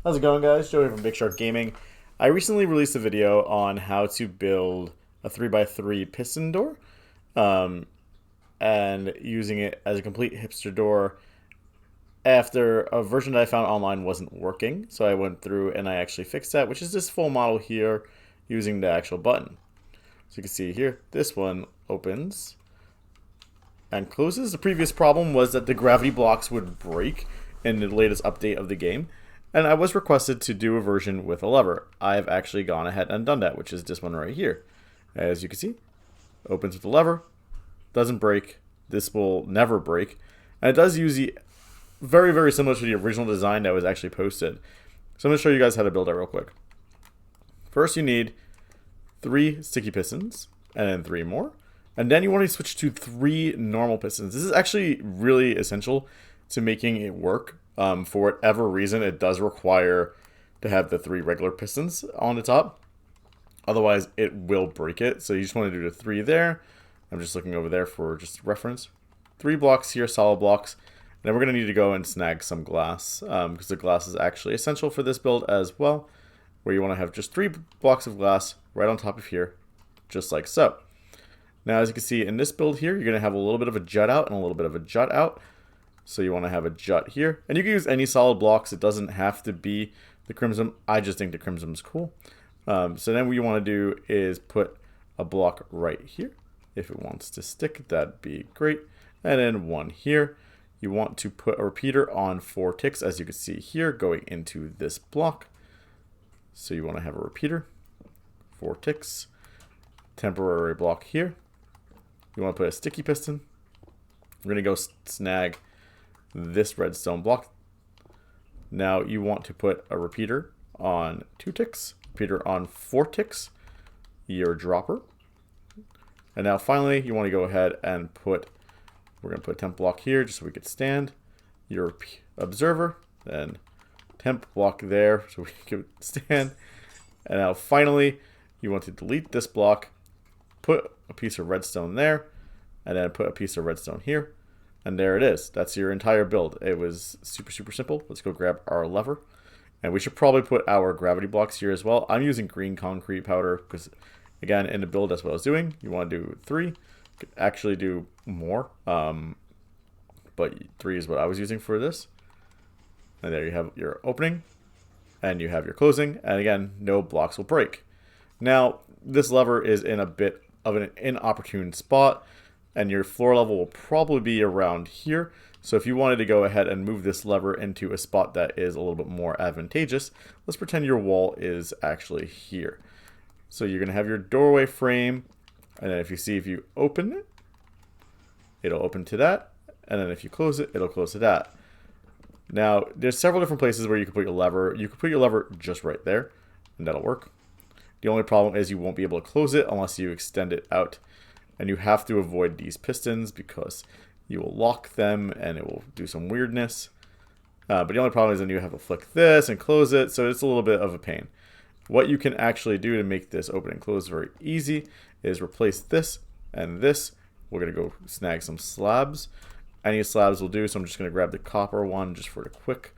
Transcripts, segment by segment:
How's it going, guys? Joey from Big Shark Gaming. I recently released a video on how to build a 3x3 piston door um, and using it as a complete hipster door after a version that I found online wasn't working. So I went through and I actually fixed that, which is this full model here using the actual button. So you can see here, this one opens and closes. The previous problem was that the gravity blocks would break in the latest update of the game. And I was requested to do a version with a lever. I've actually gone ahead and done that, which is this one right here. As you can see, opens with the lever, doesn't break. This will never break. And it does use the very, very similar to the original design that was actually posted. So I'm going to show you guys how to build that real quick. First, you need 3 sticky pistons, and then 3 more. And then you want to switch to 3 normal pistons. This is actually really essential to making it work. For whatever reason, it does require to have the 3 regular pistons on the top. Otherwise, it will break it. So you just want to do the 3 there. I'm just looking over there for just reference. 3 blocks here, solid blocks. And then we're going to need to go and snag some glass because the glass is actually essential for this build as well, where you want to have just 3 blocks of glass right on top of here, just like so. Now, as you can see in this build here, you're going to have a little bit of a jut out and a little bit of a jut out. So you want to have a jut here. And you can use any solid blocks. It doesn't have to be the crimson. I just think the crimson is cool. So then what you want to do is put a block right here. If it wants to stick, that'd be great. And then 1 here. You want to put a repeater on 4 ticks, as you can see here, going into this block. So you want to have a repeater, 4 ticks, temporary block here. You want to put a sticky piston. We're going to go snag this redstone block. Now you want to put a repeater on 2 ticks, repeater on 4 ticks, your dropper. And now finally you want to go ahead and we're going to put a temp block here just so we could stand, your observer, then temp block there so we could stand. And now finally you want to delete this block, put a piece of redstone there, and then put a piece of redstone here. And there it is. That's your entire build. It was super, super simple. Let's go grab our lever. And we should probably put our gravity blocks here as well. I'm using green concrete powder because, again, in the build, that's what I was doing. You want to do 3. You could actually do more. But 3 is what I was using for this. And there you have your opening. And you have your closing. And again, no blocks will break. Now, this lever is in a bit of an inopportune spot. And your floor level will probably be around here. So if you wanted to go ahead and move this lever into a spot that is a little bit more advantageous, let's pretend your wall is actually here. So you're going to have your doorway frame, and then if you open it, it'll open to that, and then if you close it, it'll close to that. Now, there's several different places where you can put your lever. You can put your lever just right there, and that'll work. The only problem is you won't be able to close it unless you extend it out. And you have to avoid these pistons because you will lock them and it will do some weirdness. But the only problem is then you have to flick this and close it, so it's a little bit of a pain. What you can actually do to make this open and close very easy is replace this and this. We're going to go snag some slabs. Any slabs will do, so I'm just going to grab the copper one just for the quick.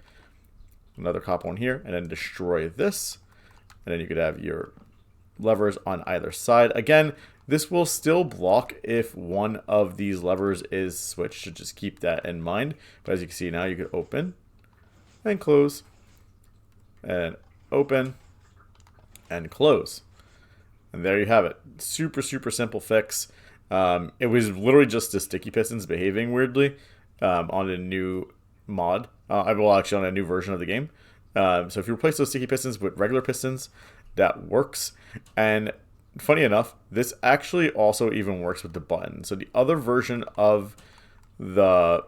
Another copper one here, and then destroy this. And then you could have your levers on either side. Again, this will still block if one of these levers is switched, so just keep that in mind. But as you can see now, you could open and close and open and close. And there you have it. Super, super simple fix. It was literally just the sticky pistons behaving weirdly on a new mod. Well, actually on a new version of the game. So if you replace those sticky pistons with regular pistons, that works. And funny enough, this actually also even works with the button. So the other version of the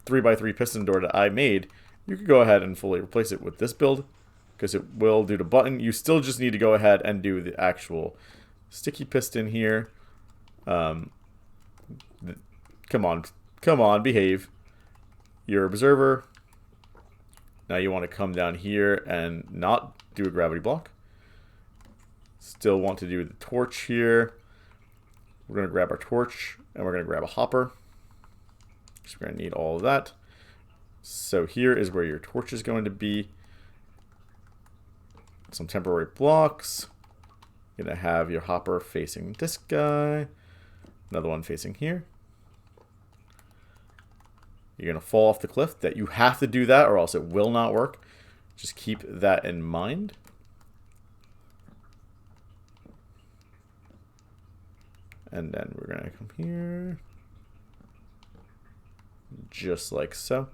3x3 piston door that I made, you could go ahead and fully replace it with this build because it will do the button. You still just need to go ahead and do the actual sticky piston here. Come on, behave. Your observer. Now you want to come down here and not do a gravity block. Still want to do the torch here. We're going to grab our torch and we're going to grab a hopper. So we're going to need all of that. So here is where your torch is going to be. some temporary blocks. You're going to have your hopper facing this guy. Another one facing here. You're going to fall off the cliff. That you have to do that or else it will not work. Just keep that in mind. And then we're going to come here. Just like so.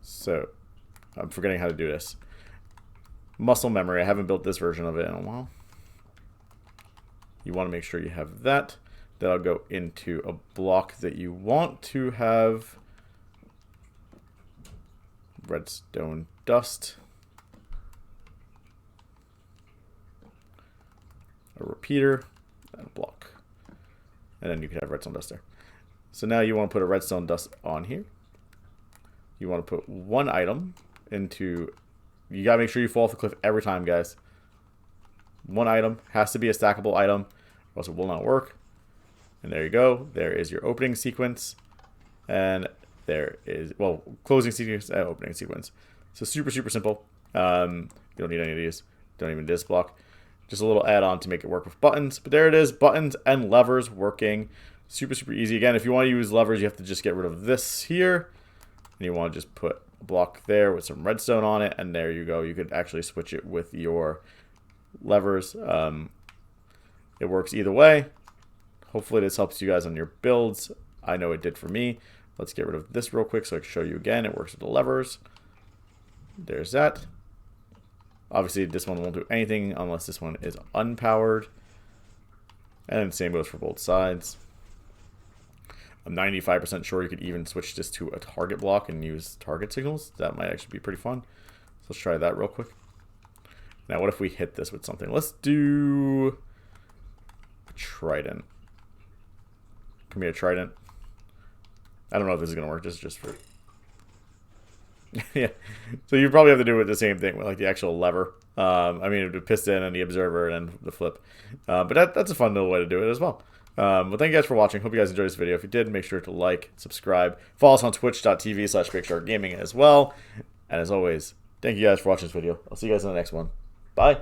So, I'm forgetting how to do this. Muscle memory. I haven't built this version of it in a while. You want to make sure you have that. That'll go into a block that you want to have redstone dust. A repeater and a block. And then you can have redstone dust there. So now you want to put a redstone dust on here. You want to put one item into... You got to make sure you fall off the cliff every time, guys. One item has to be a stackable item, or else it will not work. And there you go. There is your opening sequence. And there is, well, closing sequence and opening sequence. So super, super simple. You don't need any of these. Don't even need this block. Just a little add-on to make it work with buttons. But there it is. Buttons and levers working. Super, super easy. Again, if you want to use levers, you have to just get rid of this here. And you want to just put a block there with some redstone on it. And there you go. You could actually switch it with your levers. It works either way. Hopefully this helps you guys on your builds. I know it did for me. Let's get rid of this real quick so I can show you again. It works with the levers. There's that. Obviously this one won't do anything unless this one is unpowered. And same goes for both sides. I'm 95% sure you could even switch this to a target block and use target signals. That might actually be pretty fun. So let's try that real quick. Now what if we hit this with something? Let's do a trident. Come here, trident. I don't know if this is going to work. Just for... yeah. So you probably have to do it the same thing with like the actual lever. I mean, the piston and the observer and then the flip. But that's a fun little way to do it as well. Well, thank you guys for watching. Hope you guys enjoyed this video. If you did, make sure to like, subscribe. Follow us on twitch.tv/BigSharkGaming as well. And as always, thank you guys for watching this video. I'll see you guys in the next one. Bye.